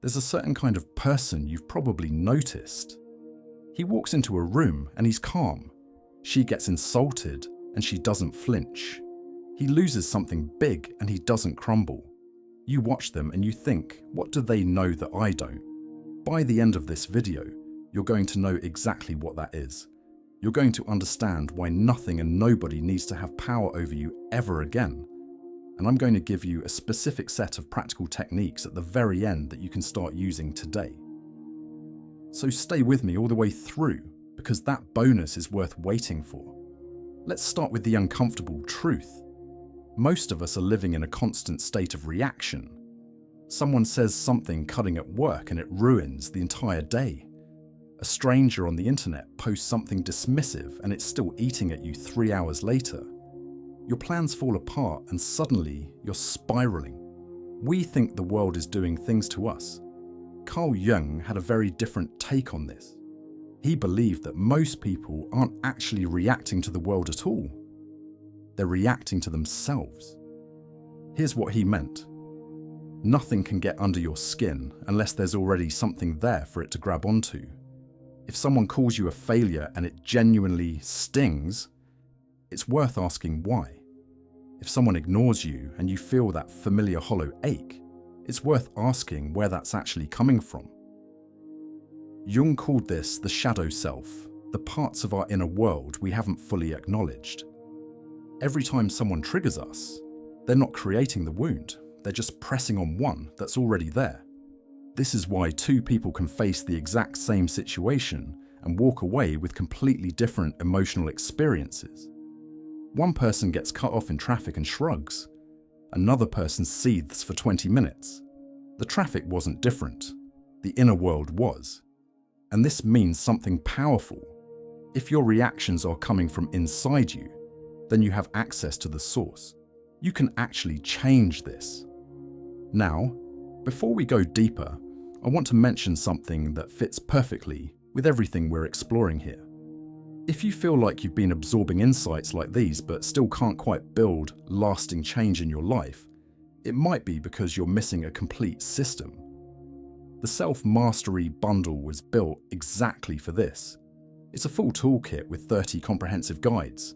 There's a certain kind of person you've probably noticed. He walks into a room and he's calm. She gets insulted and she doesn't flinch. He loses something big and he doesn't crumble. You watch them and you think, what do they know that I don't? By the end of this video, you're going to know exactly what that is. You're going to understand why nothing and nobody needs to have power over you ever again. And I'm going to give you a specific set of practical techniques at the very end that you can start using today. So stay with me all the way through, because that bonus is worth waiting for. Let's start with the uncomfortable truth. Most of us are living in a constant state of reaction. Someone says something cutting at work and it ruins the entire day. A stranger on the internet posts something dismissive and it's still eating at you 3 hours later. Your plans fall apart and suddenly you're spiraling. We think the world is doing things to us. Carl Jung had a very different take on this. He believed that most people aren't actually reacting to the world at all. They're reacting to themselves. Here's what he meant. Nothing can get under your skin unless there's already something there for it to grab onto. If someone calls you a failure and it genuinely stings, it's worth asking why. If someone ignores you and you feel that familiar hollow ache, it's worth asking where that's actually coming from. Jung called this the shadow self, the parts of our inner world we haven't fully acknowledged. Every time someone triggers us, they're not creating the wound, they're just pressing on one that's already there. This is why two people can face the exact same situation and walk away with completely different emotional experiences. One person gets cut off in traffic and shrugs. Another person seethes for 20 minutes. The traffic wasn't different. The inner world was. And this means something powerful. If your reactions are coming from inside you, then you have access to the source. You can actually change this. Now, before we go deeper, I want to mention something that fits perfectly with everything we're exploring here. If you feel like you've been absorbing insights like these but still can't quite build lasting change in your life, it might be because you're missing a complete system. The Self-Mastery Bundle was built exactly for this. It's a full toolkit with 30 comprehensive guides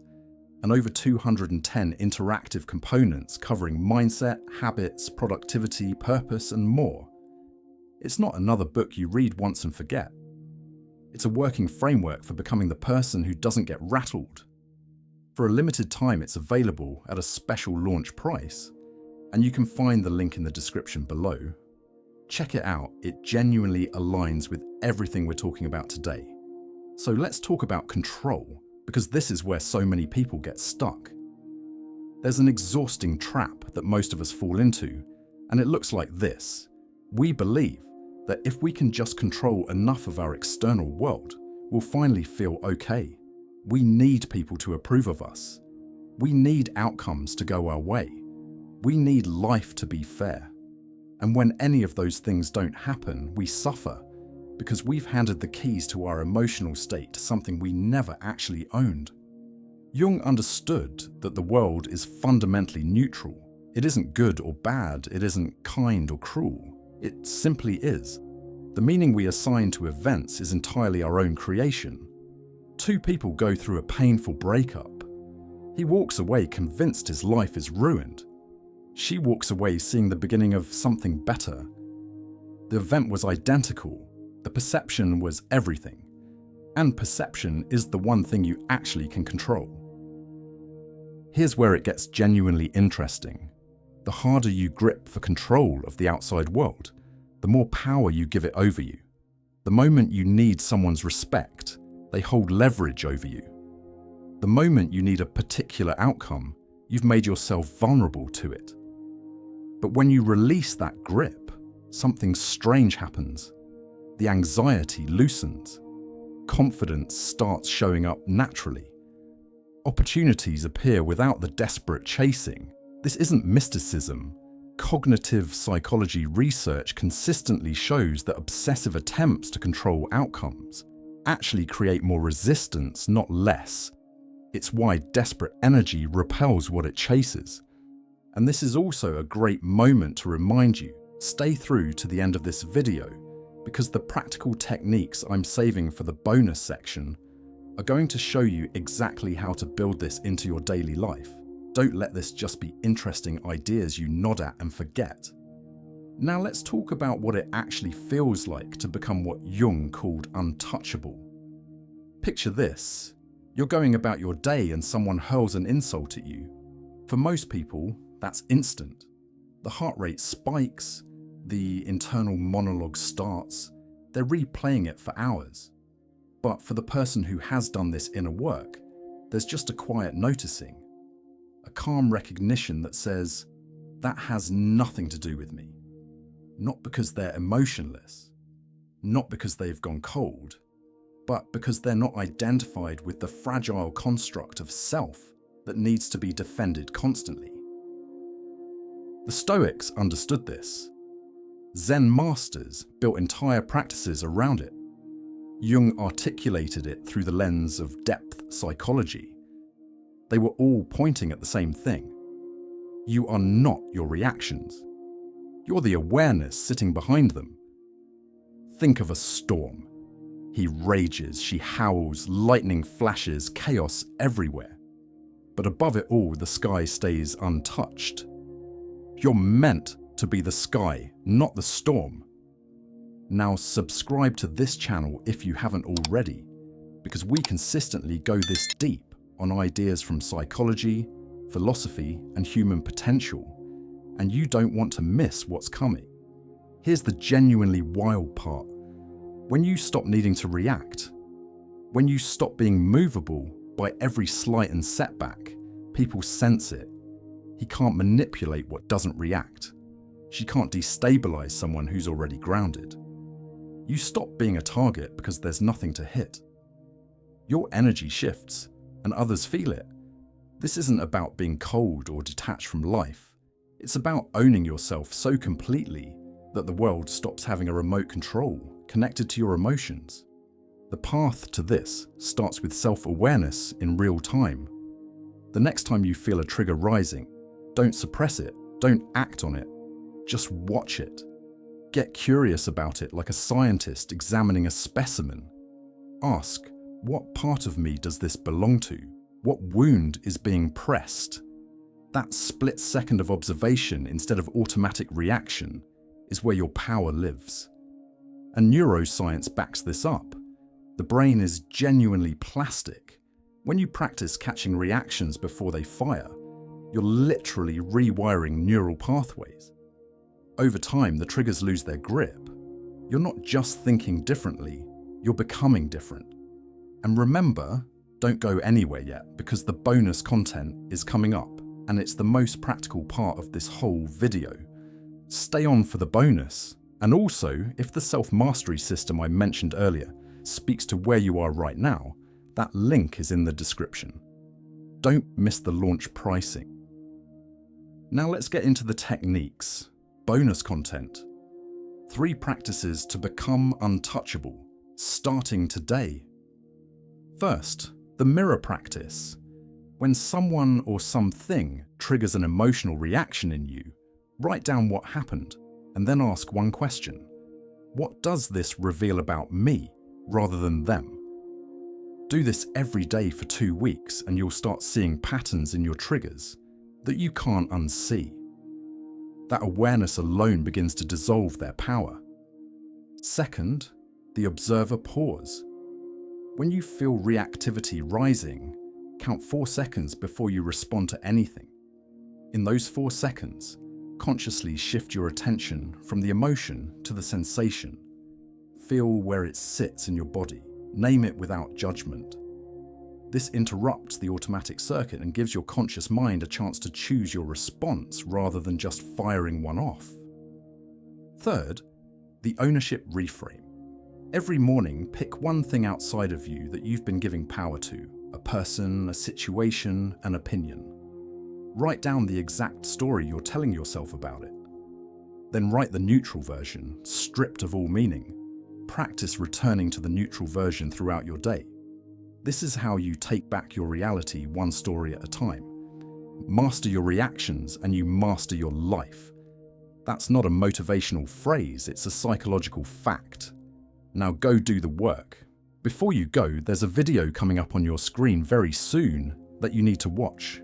and over 210 interactive components covering mindset, habits, productivity, purpose, and more. It's not another book you read once and forget. It's a working framework for becoming the person who doesn't get rattled. For a limited time, it's available at a special launch price, and you can find the link in the description below. Check it out, it genuinely aligns with everything we're talking about today. So let's talk about control, because this is where so many people get stuck. There's an exhausting trap that most of us fall into, and it looks like this. We believe that if we can just control enough of our external world, we'll finally feel okay. We need people to approve of us. We need outcomes to go our way. We need life to be fair. And when any of those things don't happen, we suffer because we've handed the keys to our emotional state to something we never actually owned. Jung understood that the world is fundamentally neutral. It isn't good or bad, it isn't kind or cruel. It simply is. The meaning we assign to events is entirely our own creation. Two people go through a painful breakup. He walks away convinced his life is ruined. She walks away seeing the beginning of something better. The event was identical. The perception was everything. And perception is the one thing you actually can control. Here's where it gets genuinely interesting. The harder you grip for control of the outside world, the more power you give it over you. The moment you need someone's respect, they hold leverage over you. The moment you need a particular outcome, you've made yourself vulnerable to it. But when you release that grip, something strange happens. The anxiety loosens. Confidence starts showing up naturally. Opportunities appear without the desperate chasing. This isn't mysticism. Cognitive psychology research consistently shows that obsessive attempts to control outcomes actually create more resistance, not less. It's why desperate energy repels what it chases. And this is also a great moment to remind you Stay through to the end of this video because the practical techniques I'm saving for the bonus section are going to show you exactly how to build this into your daily life. Don't let this just be interesting ideas you nod at and forget. Now let's talk about what it actually feels like to become what Jung called untouchable. Picture this. You're going about your day and someone hurls an insult at you. For most people, that's instant. The heart rate spikes, the internal monologue starts, they're replaying it for hours. But for the person who has done this inner work, there's just a quiet noticing, a calm recognition that says, that has nothing to do with me. Not because they're emotionless, not because they've gone cold, but because they're not identified with the fragile construct of self that needs to be defended constantly. The Stoics understood this. Zen masters built entire practices around it. Jung articulated it through the lens of depth psychology. They were all pointing at the same thing. You are not your reactions. You're the awareness sitting behind them. Think of a storm. He rages, she howls, lightning flashes, chaos everywhere. But above it all, the sky stays untouched. You're meant to be the sky, not the storm. Now subscribe to this channel if you haven't already, because we consistently go this deep on ideas from psychology, philosophy, and human potential, and you don't want to miss what's coming. Here's the genuinely wild part. When you stop needing to react, when you stop being movable by every slight and setback, people sense it. He can't manipulate what doesn't react. She can't destabilize someone who's already grounded. You stop being a target because there's nothing to hit. Your energy shifts, and others feel it. This isn't about being cold or detached from life. It's about owning yourself so completely that the world stops having a remote control connected to your emotions. The path to this starts with self-awareness in real time. The next time you feel a trigger rising, don't suppress it, don't act on it, just watch it. Get curious about it like a scientist examining a specimen. Ask, what part of me does this belong to? What wound is being pressed? That split second of observation instead of automatic reaction is where your power lives. And neuroscience backs this up. The brain is genuinely plastic. When you practice catching reactions before they fire, you're literally rewiring neural pathways. Over time, the triggers lose their grip. You're not just thinking differently, you're becoming different. And remember, don't go anywhere yet because the bonus content is coming up and it's the most practical part of this whole video. Stay on for the bonus. And also, if the self-mastery system I mentioned earlier speaks to where you are right now, that link is in the description. Don't miss the launch pricing. Now let's get into the techniques. Bonus content. 3 practices to become untouchable, starting today. First, the mirror practice. When someone or something triggers an emotional reaction in you, write down what happened and then ask one question. What does this reveal about me rather than them? Do this every day for 2 weeks and you'll start seeing patterns in your triggers that you can't unsee. That awareness alone begins to dissolve their power. Second, the observer pause. When you feel reactivity rising, count 4 seconds before you respond to anything. In those 4 seconds, consciously shift your attention from the emotion to the sensation. Feel where it sits in your body. Name it without judgment. This interrupts the automatic circuit and gives your conscious mind a chance to choose your response rather than just firing one off. Third, the ownership reframe. Every morning, pick one thing outside of you that you've been giving power to, a person, a situation, an opinion. Write down the exact story you're telling yourself about it. Then write the neutral version, stripped of all meaning. Practice returning to the neutral version throughout your day. This is how you take back your reality one story at a time. Master your reactions and you master your life. That's not a motivational phrase, it's a psychological fact. Now go do the work. Before you go, there's a video coming up on your screen very soon that you need to watch.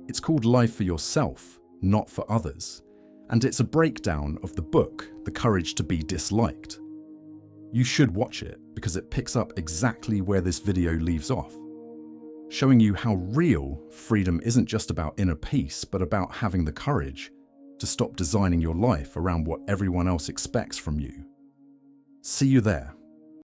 It's called Live for Yourself, Not for Others, and it's a breakdown of the book, The Courage to Be Disliked. You should watch it because it picks up exactly where this video leaves off, showing you how real freedom isn't just about inner peace, but about having the courage to stop designing your life around what everyone else expects from you. See you there.